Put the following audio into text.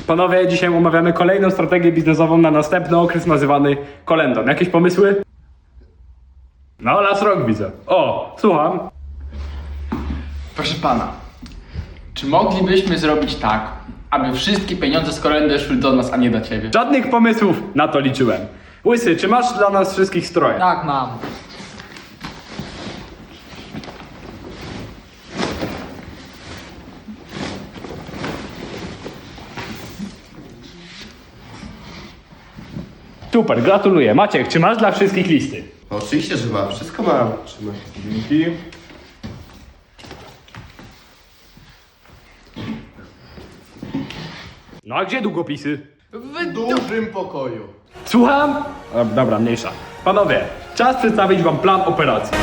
Panowie, dzisiaj omawiamy kolejną strategię biznesową na następny okres nazywany kolendą. Jakieś pomysły? No, las rok widzę. O, słucham. Proszę pana, czy moglibyśmy zrobić tak, aby wszystkie pieniądze z kolendy szły do nas, a nie do ciebie? Żadnych pomysłów, na to liczyłem. Łysy, czy masz dla nas wszystkich stroje? Tak, mam. Super, gratuluję. Maciek, czy masz dla wszystkich listy? No, oczywiście, że mam. Wszystko mam. Trzymaj. Dzięki. No a gdzie długopisy? W dużym pokoju. Słucham? Dobra, mniejsza. Panowie, czas przedstawić wam plan operacji.